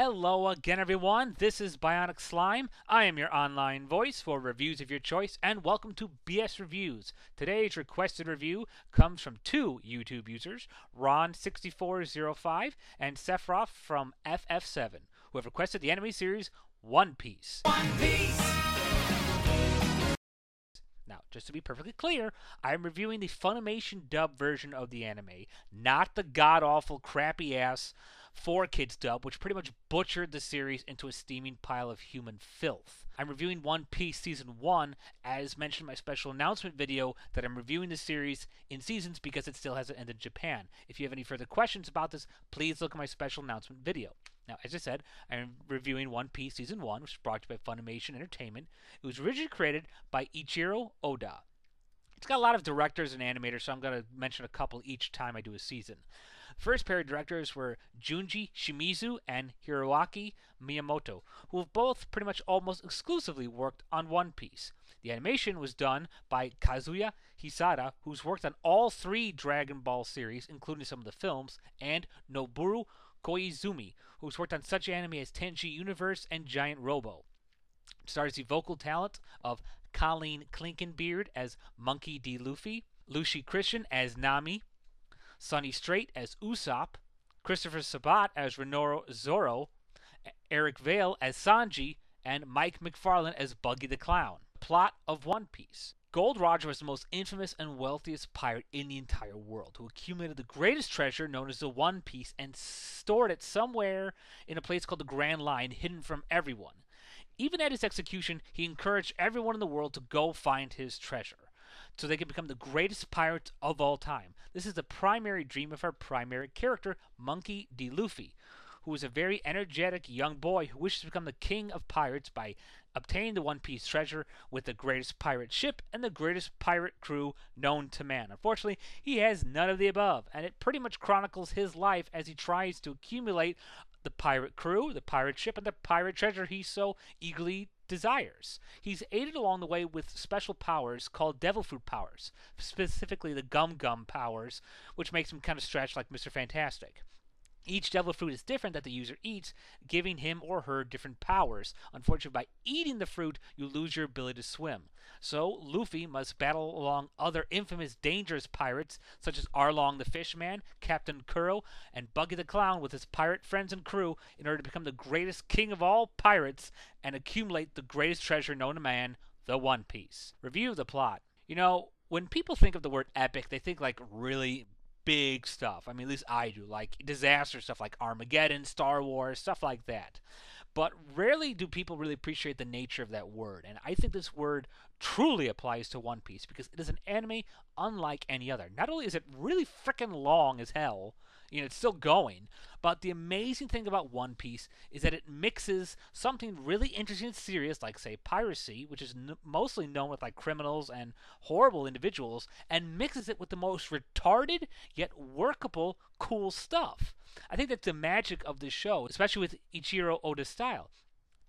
Hello again, everyone. This is Bionic Slime. I am your online voice for reviews of your choice, and welcome to BS Reviews. Today's requested review comes from two YouTube users, Ron6405 and Sephiroth from FF7, who have requested the anime series One Piece. Now, just to be perfectly clear, I'm reviewing the Funimation dub version of the anime, not the god-awful, crappy-ass 4Kids dub, which pretty much butchered the series into a steaming pile of human filth. I'm reviewing One Piece Season 1, as mentioned in my special announcement video, that I'm reviewing the series in seasons because it still hasn't ended in Japan. If you have any further questions about this, please look at my special announcement video. Now, as I said, I'm reviewing One Piece Season 1, which is brought to you by Funimation Entertainment. It was originally created by Ichiro Oda. It's got a lot of directors and animators, so I'm going to mention a couple each time I do a season. The first pair of directors were Junji Shimizu and Hiroaki Miyamoto, who have both pretty much almost exclusively worked on One Piece. The animation was done by Kazuya Hisada, who's worked on all three Dragon Ball series, including some of the films, and Noboru Koizumi, who's worked on such anime as Tenchi Universe and Giant Robo. It stars the vocal talent of Colleen Clinkenbeard as Monkey D. Luffy, Lucy Christian as Nami, Sonny Strait as Usopp, Christopher Sabat as Rinoru Zoro, Eric Vale as Sanji, and Mike McFarlane as Buggy the Clown. Plot of One Piece. Gold Roger was the most infamous and wealthiest pirate in the entire world, who accumulated the greatest treasure known as the One Piece and stored it somewhere in a place called the Grand Line, hidden from everyone. Even at his execution, he encouraged everyone in the world to go find his treasure, so they could become the greatest pirates of all time. This is the primary dream of our primary character, Monkey D. Luffy, who is a very energetic young boy who wishes to become the king of pirates by obtaining the One Piece treasure with the greatest pirate ship and the greatest pirate crew known to man. Unfortunately, he has none of the above, and it pretty much chronicles his life as he tries to accumulate the pirate crew, the pirate ship, and the pirate treasure he so eagerly desires. He's aided along the way with special powers called Devil Fruit powers, specifically the Gum Gum powers, which makes him kind of stretch like Mr. Fantastic. Each devil fruit is different that the user eats, giving him or her different powers. Unfortunately, by eating the fruit, you lose your ability to swim. So, Luffy must battle along other infamous dangerous pirates, such as Arlong the Fishman, Captain Kuro, and Buggy the Clown with his pirate friends and crew in order to become the greatest king of all pirates and accumulate the greatest treasure known to man, the One Piece. Review of the plot. You know, when people think of the word epic, they think like really big stuff. I mean, at least I do, like disaster stuff like Armageddon, Star Wars, stuff like that. But rarely do people really appreciate the nature of that word, and I think this word truly applies to One Piece because it is an anime unlike any other. Not only is it really frickin' long as hell, you know, it's still going, but the amazing thing about One Piece is that it mixes something really interesting and serious, like, say, piracy, which is mostly known with, like, criminals and horrible individuals, and mixes it with the most retarded, yet workable, cool stuff. I think that's the magic of this show, especially with Ichiro Oda's style.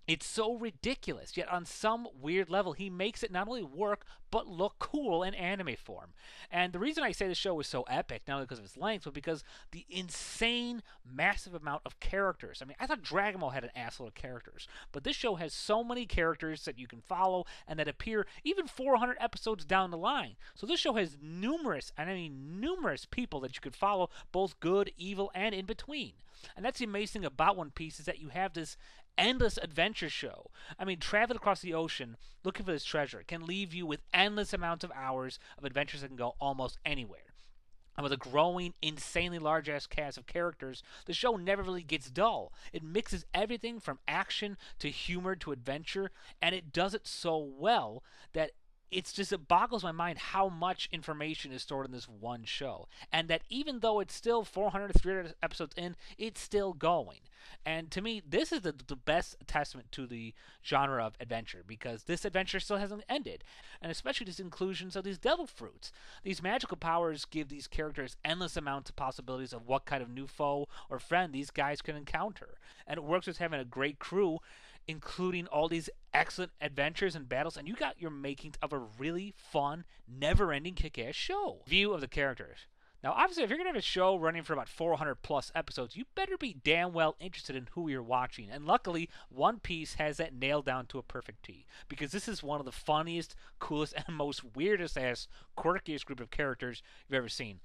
It's so ridiculous, yet on some weird level, he makes it not only work, but look cool in anime form. And the reason I say the show is so epic, not only because of its length, but because the insane, massive amount of characters. I mean, I thought Dragon Ball had an assload of characters, but this show has so many characters that you can follow and that appear even 400 episodes down the line. So this show has numerous, and I mean numerous people that you could follow, both good, evil, and in between. And that's the amazing thing about One Piece is that you have this endless adventure show. I mean, traveling across the ocean looking for this treasure can leave you with endless amounts of hours of adventures that can go almost anywhere. And with a growing, insanely large-ass cast of characters, the show never really gets dull. It mixes everything from action to humor to adventure, and it does it so well that it boggles my mind how much information is stored in this one show. And that even though it's still 400 to 300 episodes in, it's still going. And to me, this is the best testament to the genre of adventure, because this adventure still hasn't ended. And especially these inclusions of these devil fruits. These magical powers give these characters endless amounts of possibilities of what kind of new foe or friend these guys can encounter. And it works with having a great crew, including all these excellent adventures and battles, and you got your makings of a really fun, never-ending kick-ass show. View of the characters. Now, obviously, if you're going to have a show running for about 400 plus episodes, you better be damn well interested in who you're watching. And luckily, One Piece has that nailed down to a perfect T. Because this is one of the funniest, coolest, and most weirdest ass, quirkiest group of characters you've ever seen.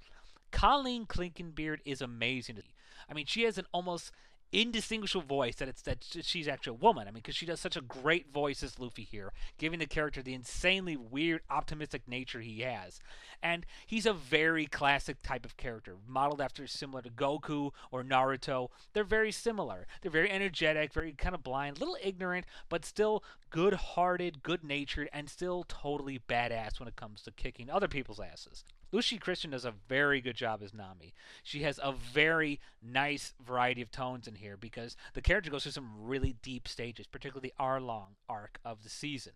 Colleen Clinkenbeard is amazing. I mean, she has an almost indistinguishable voice that she's actually a woman. I mean, because she does such a great voice as Luffy here, giving the character the insanely weird, optimistic nature he has. And he's a very classic type of character, modeled after similar to Goku or Naruto. They're very similar. They're very energetic, very kind of blind, a little ignorant, but still good-hearted, good-natured, and still totally badass when it comes to kicking other people's asses. Lucy Christian does a very good job as Nami. She has a very nice variety of tones in here because the character goes through some really deep stages, particularly the Arlong arc of the season.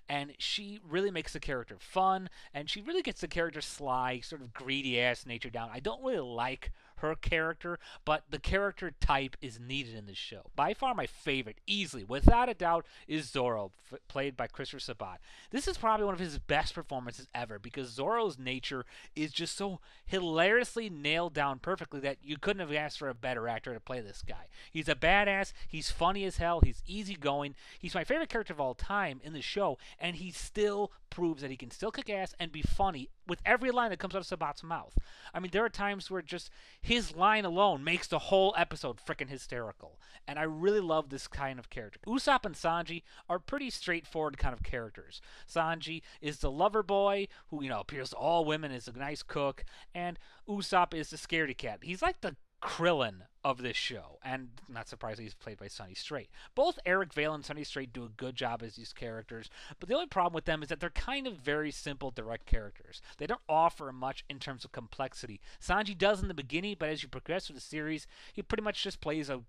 And she really makes the character fun, and she really gets the character sly, sort of greedy ass nature down. I don't really like her character, but the character type is needed in this show. By far my favorite, easily, without a doubt, is Zoro, played by Christopher Sabat. This is probably one of his best performances ever because Zoro's nature is just so hilariously nailed down perfectly that you couldn't have asked for a better actor to play this guy. He's a badass, he's funny as hell, he's easygoing, he's my favorite character of all time in the show, and he still proves that he can still kick ass and be funny with every line that comes out of Sabat's mouth. I mean, there are times where just his line alone makes the whole episode freaking hysterical. And I really love this kind of character. Usopp and Sanji are pretty straightforward kind of characters. Sanji is the lover boy who, appeals to all women, is a nice cook, and Usopp is the scaredy cat. He's like the Krillin of this show, and not surprisingly, he's played by Sonny Strait. Both Eric Vale and Sonny Strait do a good job as these characters, but the only problem with them is that they're kind of very simple, direct characters. They don't offer much in terms of complexity. Sanji does in the beginning, but as you progress through the series, he pretty much just plays a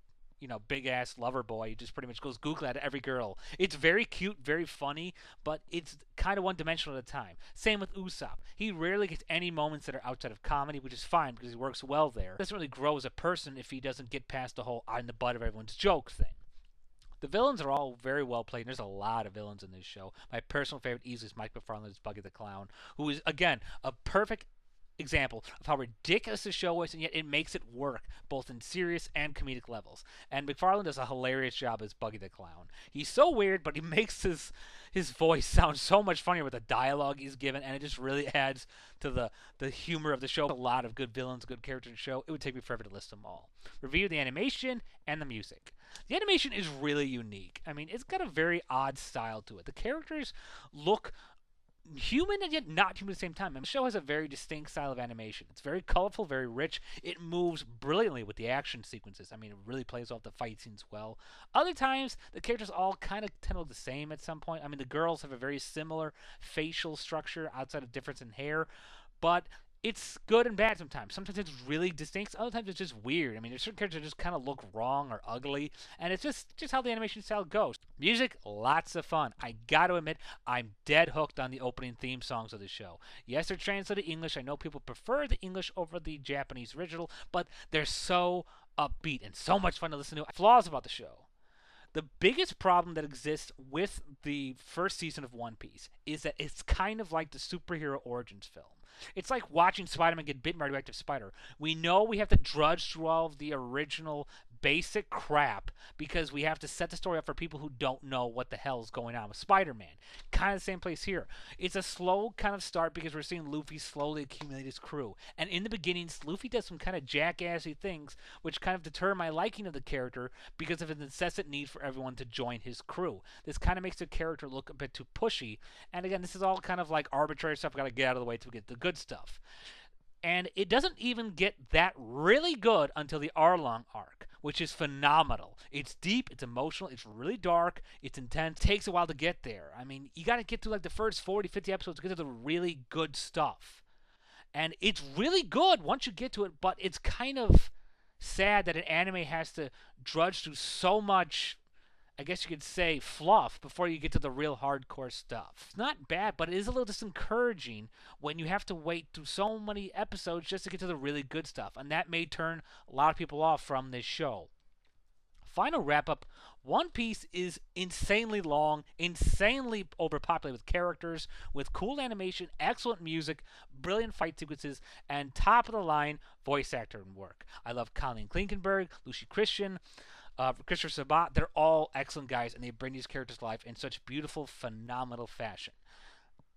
big ass lover boy. He just pretty much goes Google at every girl. It's very cute, very funny, but it's kind of one dimensional at a time. Same with Usopp. He rarely gets any moments that are outside of comedy, which is fine because he works well there. He doesn't really grow as a person if he doesn't get past the whole I'm the butt of everyone's joke thing. The villains are all very well played. There's a lot of villains in this show. My personal favorite easily is Mike McFarlane's Buggy the Clown, who is, again, a perfect example of how ridiculous the show is, and yet it makes it work both in serious and comedic levels. And McFarlane does a hilarious job as Buggy the Clown. He's so weird, but he makes his voice sound so much funnier with the dialogue he's given, and it just really adds to the humor of the show. A lot of good villains, good characters in the show. It would take me forever to list them all. Review the animation and the music. The animation is really unique. I mean, it's got a very odd style to it. The characters look human and yet not human at the same time. And the show has a very distinct style of animation. It's very colorful, very rich. It moves brilliantly with the action sequences. I mean, it really plays off the fight scenes well. Other times, the characters all kind of tend to look the same at some point. I mean, the girls have a very similar facial structure outside of difference in hair, but it's good and bad sometimes. Sometimes it's really distinct. Other times it's just weird. I mean, there's certain characters that just kind of look wrong or ugly, and it's just how the animation style goes. Music, lots of fun. I got to admit, I'm dead hooked on the opening theme songs of the show. Yes, they're translated English. I know people prefer the English over the Japanese original, but they're so upbeat and so much fun to listen to. Flaws about the show. The biggest problem that exists with the first season of One Piece is that it's kind of like the superhero origins film. It's like watching Spider-Man get bitten by a radioactive spider. We know we have to drudge through all of the original basic crap because we have to set the story up for people who don't know what the hell is going on with Spider-Man. Kind of the same place here. It's a slow kind of start because we're seeing Luffy slowly accumulate his crew. And in the beginnings, Luffy does some kind of jackassy things which kind of deter my liking of the character because of his incessant need for everyone to join his crew. This kind of makes the character look a bit too pushy. And again, this is all kind of like arbitrary stuff. Got to get out of the way to get the good stuff. And it doesn't even get that really good until the Arlong arc, which is phenomenal. It's deep, it's emotional, it's really dark, it's intense. It takes a while to get there. I mean, you got to get through like the first 40, 50 episodes to get to the really good stuff. And it's really good once you get to it, but it's kind of sad that an anime has to drudge through so much, I guess you could say, fluff before you get to the real hardcore stuff. It's not bad, but it is a little discouraging when you have to wait through so many episodes just to get to the really good stuff. And that may turn a lot of people off from this show. final wrap up, One Piece is insanely long, insanely overpopulated with characters, with cool animation, excellent music, brilliant fight sequences, and top of the line voice actor and work. I love Colleen Klinkenberg, Lucy Christian, Christopher Sabat. They're all excellent guys, and they bring these characters to life in such beautiful, phenomenal fashion.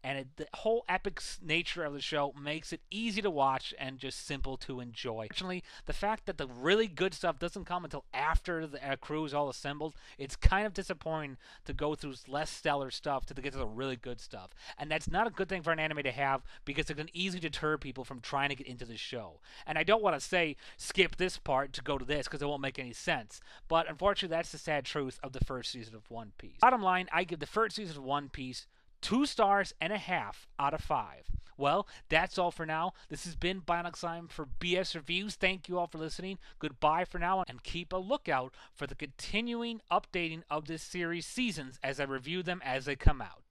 And the whole epic nature of the show makes it easy to watch and just simple to enjoy. Fortunately, the fact that the really good stuff doesn't come until after the crew is all assembled, it's kind of disappointing to go through less stellar stuff to get to the really good stuff. And that's not a good thing for an anime to have, because it can easily deter people from trying to get into the show. And I don't want to say skip this part to go to this, because it won't make any sense. But unfortunately, that's the sad truth of the first season of One Piece. Bottom line, I give the first season of One Piece 2.5 stars out of 5. Well, that's all for now. This has been Bionoxime for BS Reviews. Thank you all for listening. Goodbye for now, and keep a lookout for the continuing updating of this series seasons as I review them as they come out.